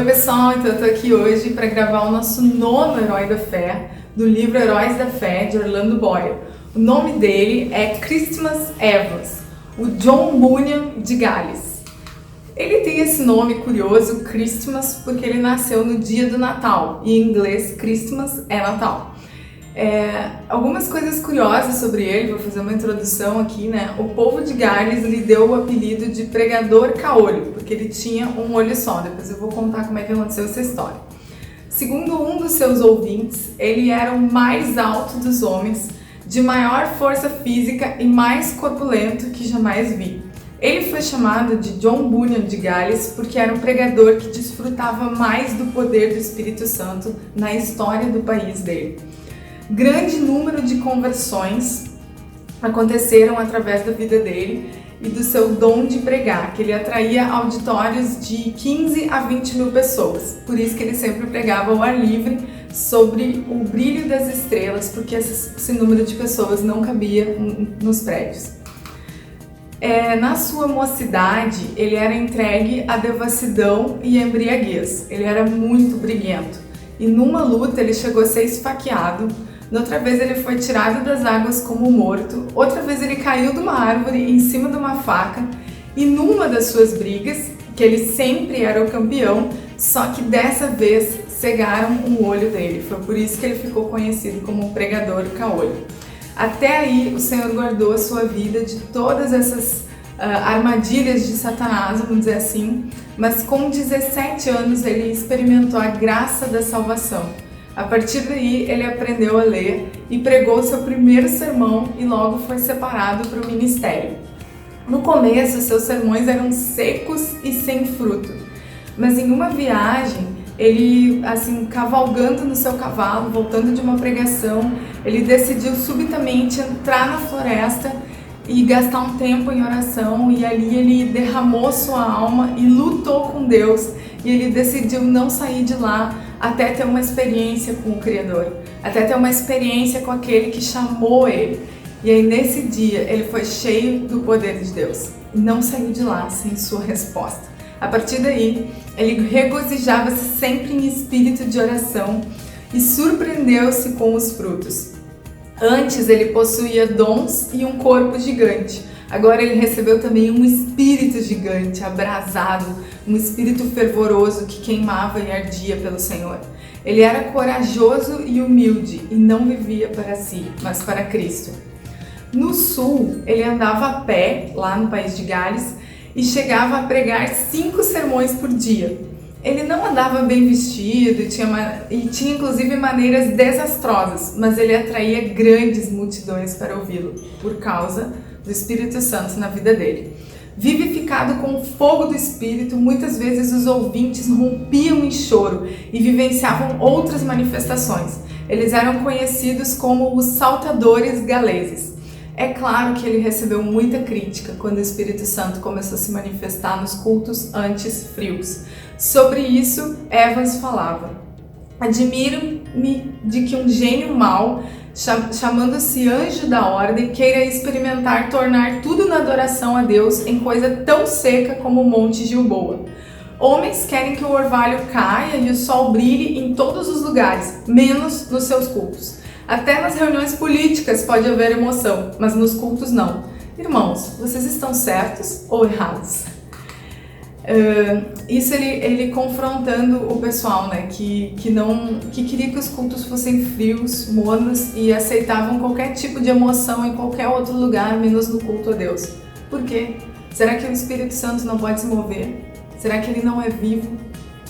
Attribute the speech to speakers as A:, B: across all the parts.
A: Oi pessoal, então eu tô aqui hoje para gravar o nosso nono Herói da Fé, do livro Heróis da Fé, de Orlando Boyer. O nome dele é Christmas Evans, o John Bunyan de Gales. Ele tem esse nome curioso, Christmas, porque ele nasceu no dia do Natal, e em inglês Christmas é Natal. Algumas coisas curiosas sobre ele, vou fazer uma introdução aqui, né? O povo de Gales lhe deu o apelido de pregador caolho, porque ele tinha um olho só. Depois eu vou contar como é que aconteceu essa história. Segundo um dos seus ouvintes, ele era o mais alto dos homens, de maior força física e mais corpulento que jamais vi. Ele foi chamado de John Bunyan de Gales porque era um pregador que desfrutava mais do poder do Espírito Santo na história do país dele. Grande número de conversões aconteceram através da vida dele e do seu dom de pregar, que ele atraía auditórios de 15 a 20 mil pessoas. Por isso que ele sempre pregava ao ar livre sobre o brilho das estrelas, porque esse número de pessoas não cabia nos prédios. Na sua mocidade, ele era entregue à devassidão e à embriaguez. Ele era muito briguento e numa luta ele chegou a ser esfaqueado. Outra vez ele foi tirado das águas como morto, outra vez ele caiu de uma árvore em cima de uma faca e numa das suas brigas, que ele sempre era o campeão, só que dessa vez cegaram um olho dele. Foi por isso que ele ficou conhecido como o pregador caolho. Até aí o Senhor guardou a sua vida de todas essas armadilhas de Satanás, vamos dizer assim, mas com 17 anos ele experimentou a graça da salvação. A partir daí, ele aprendeu a ler e pregou seu primeiro sermão e logo foi separado para o ministério. No começo, seus sermões eram secos e sem fruto, mas em uma viagem, ele, assim, cavalgando no seu cavalo, voltando de uma pregação, ele decidiu subitamente entrar na floresta e gastar um tempo em oração, e ali ele derramou sua alma e lutou com Deus, e ele decidiu não sair de lá até ter uma experiência com o Criador, até ter uma experiência com aquele que chamou ele. E aí nesse dia ele foi cheio do poder de Deus e não saiu de lá sem sua resposta. A partir daí ele regozijava-se sempre em espírito de oração e surpreendeu-se com os frutos. Antes ele possuía dons e um corpo gigante. Agora ele recebeu também um espírito gigante, abrasado, um espírito fervoroso que queimava e ardia pelo Senhor. Ele era corajoso e humilde e não vivia para si, mas para Cristo. No sul, ele andava a pé, lá no país de Gales, e chegava a pregar 5 sermões por dia. Ele não andava bem vestido e tinha inclusive maneiras desastrosas, mas ele atraía grandes multidões para ouvi-lo, por causa do Espírito Santo na vida dele. Vivificado com o fogo do Espírito, muitas vezes os ouvintes rompiam em choro e vivenciavam outras manifestações. Eles eram conhecidos como os saltadores galeses. É claro que ele recebeu muita crítica quando o Espírito Santo começou a se manifestar nos cultos antes frios. Sobre isso, Evans falava: admiro-me de que um gênio mau, chamando-se anjo da ordem, queira experimentar tornar tudo na adoração a Deus em coisa tão seca como o Monte Gilboa. Homens querem que o orvalho caia e o sol brilhe em todos os lugares, menos nos seus cultos. Até nas reuniões políticas pode haver emoção, mas nos cultos não. Irmãos, vocês estão certos ou errados? Isso ele confrontando o pessoal, né, que queria que os cultos fossem frios, mornos e aceitavam qualquer tipo de emoção em qualquer outro lugar, menos no culto a Deus. Por quê? Será que o Espírito Santo não pode se mover? Será que ele não é vivo?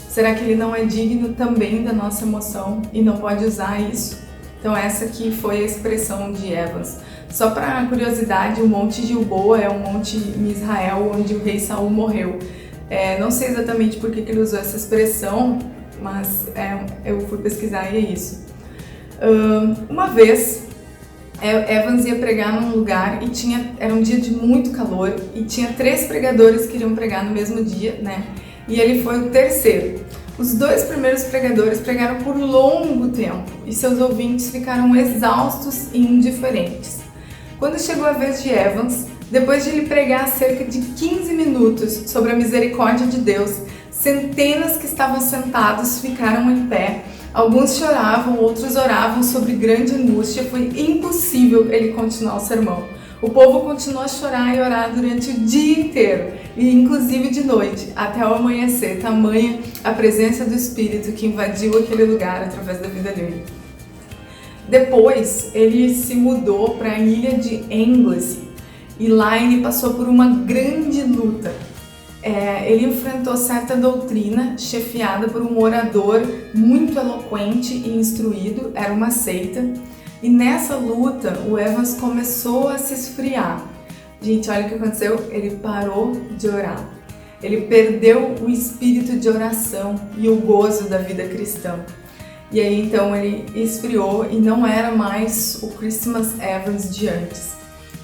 A: Será que ele não é digno também da nossa emoção e não pode usar isso? Então essa aqui foi a expressão de Evans. Só para curiosidade, o Monte Gilboa é um monte em Israel onde o rei Saul morreu. Não sei exatamente por que ele usou essa expressão, mas eu fui pesquisar e é isso. Uma vez, Evans ia pregar num lugar e era um dia de muito calor e tinha 3 pregadores que iriam pregar no mesmo dia, né? E ele foi o terceiro. Os 2 primeiros pregadores pregaram por longo tempo e seus ouvintes ficaram exaustos e indiferentes. Quando chegou a vez de Evans, depois de ele pregar cerca de 15 minutos sobre a misericórdia de Deus, Centenas que estavam sentados ficaram em pé. Alguns choravam, outros oravam sobre grande angústia. Foi impossível ele continuar o sermão. O povo continuou a chorar e orar durante o dia inteiro, e inclusive de noite, até o amanhecer, tamanha a presença do Espírito que invadiu aquele lugar através da vida dele. Depois, ele se mudou para a ilha de Anglesey, e lá ele passou por uma grande luta. Ele enfrentou certa doutrina chefiada por um orador muito eloquente e instruído, era uma seita. E nessa luta, o Evans começou a se esfriar. Gente, olha o que aconteceu, ele parou de orar. Ele perdeu o espírito de oração e o gozo da vida cristã. E aí então ele esfriou e não era mais o Christmas Evans de antes.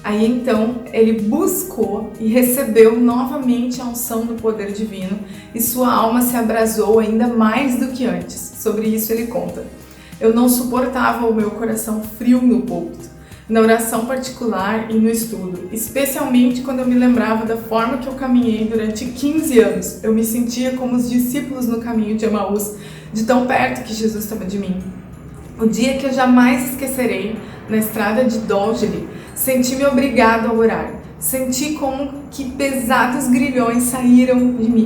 A: Aí então ele buscou e recebeu novamente a unção do poder divino e sua alma se abrasou ainda mais do que antes. Sobre isso ele conta: eu não suportava o meu coração frio no púlpito, na oração particular e no estudo, especialmente quando eu me lembrava da forma que eu caminhei durante 15 anos. Eu me sentia como os discípulos no caminho de Emaús, de tão perto que Jesus estava de mim. O dia que eu jamais esquecerei, na estrada de Dolgelly, senti-me obrigado a orar. Senti como que pesados grilhões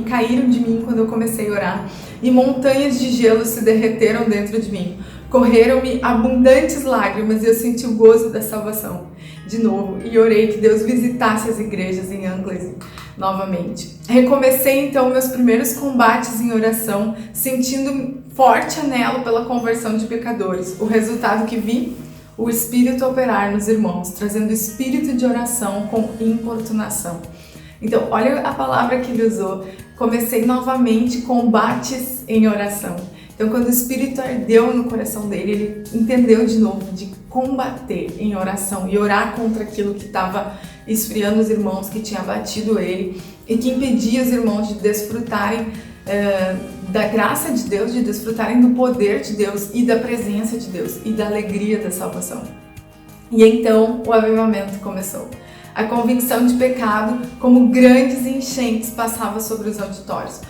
A: caíram de mim quando eu comecei a orar, e montanhas de gelo se derreteram dentro de mim. Correram-me abundantes lágrimas e eu senti o gozo da salvação de novo, e orei que Deus visitasse as igrejas em Anglesey novamente. Recomecei então meus primeiros combates em oração, sentindo forte anelo pela conversão de pecadores. O resultado que vi? O Espírito operar nos irmãos, trazendo espírito de oração com importunação. Então, olha a palavra que ele usou. Comecei novamente combates em oração. Então, quando o Espírito ardeu no coração dele, ele entendeu de novo de combater em oração e orar contra aquilo que estava esfriando os irmãos, que tinha abatido ele e que impedia os irmãos de desfrutarem da graça de Deus, de desfrutarem do poder de Deus e da presença de Deus e da alegria da salvação. E então o avivamento começou. A convicção de pecado, como grandes enchentes, passava sobre os auditórios.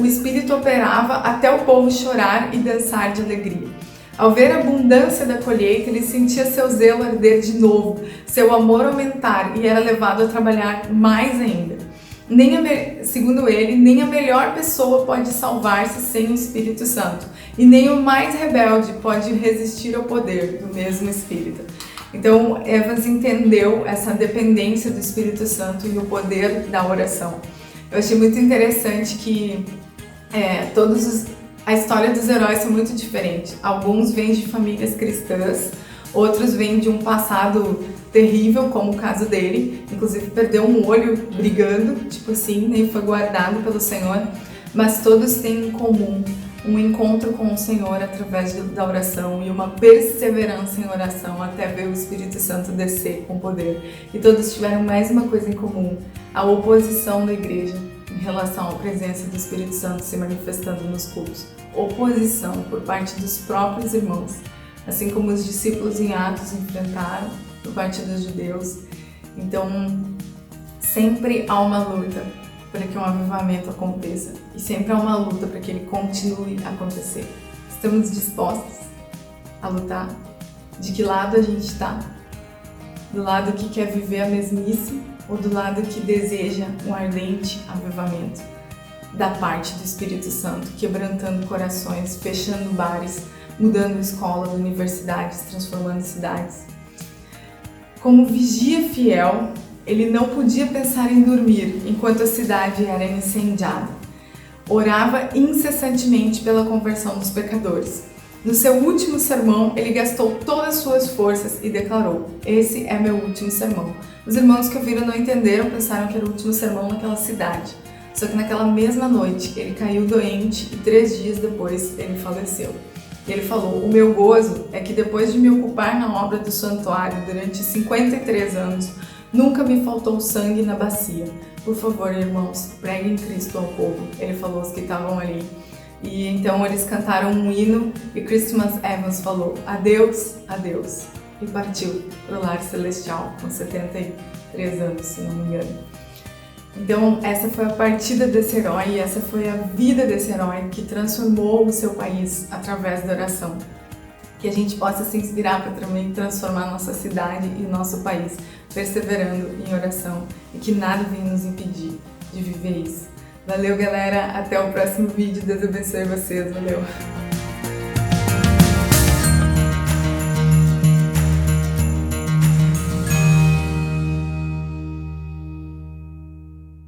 A: O Espírito operava até o povo chorar e dançar de alegria. Ao ver a abundância da colheita, ele sentia seu zelo arder de novo, seu amor aumentar, e era levado a trabalhar mais ainda. Segundo ele, nem a melhor pessoa pode salvar-se sem o Espírito Santo, e nem o mais rebelde pode resistir ao poder do mesmo Espírito. Então, Evans entendeu essa dependência do Espírito Santo e o poder da oração. Eu achei muito interessante que a história dos heróis é muito diferente. Alguns vêm de famílias cristãs, outros vêm de um passado terrível, como o caso dele, inclusive perdeu um olho brigando, tipo assim, nem foi guardado pelo Senhor, mas todos têm em comum um encontro com o Senhor através da oração e uma perseverança em oração até ver o Espírito Santo descer com poder. E todos tiveram mais uma coisa em comum: a oposição da igreja em relação à presença do Espírito Santo se manifestando nos cultos. Oposição por parte dos próprios irmãos, assim como os discípulos em Atos enfrentaram por parte dos judeus. Então, sempre há uma luta para que um avivamento aconteça, e sempre há uma luta para que ele continue a acontecer. Estamos dispostos a lutar? De que lado a gente está? Do lado que quer viver a mesmice ou do lado que deseja um ardente avivamento da parte do Espírito Santo, quebrantando corações, fechando bares, mudando escolas, universidades, transformando cidades? Como vigia fiel, ele não podia pensar em dormir enquanto a cidade era incendiada. Orava incessantemente pela conversão dos pecadores. No seu último sermão, ele gastou todas as suas forças e declarou: "Esse é meu último sermão." Os irmãos que ouviram não entenderam, pensaram que era o último sermão naquela cidade. Só que naquela mesma noite, ele caiu doente e 3 dias depois ele faleceu. E ele falou: "O meu gozo é que depois de me ocupar na obra do santuário durante 53 anos, nunca me faltou sangue na bacia. Por favor, irmãos, preguem Cristo ao povo." Ele falou aos que estavam ali. E então eles cantaram um hino e Christmas Evans falou: "Adeus, adeus." E partiu para o lar celestial com 73 anos, se não me engano. Então essa foi a partida desse herói, essa foi a vida desse herói que transformou o seu país através da oração. Que a gente possa se inspirar para também transformar nossa cidade e nosso país, perseverando em oração, e que nada venha nos impedir de viver isso. Valeu, galera! Até o próximo vídeo. Deus abençoe vocês. Valeu!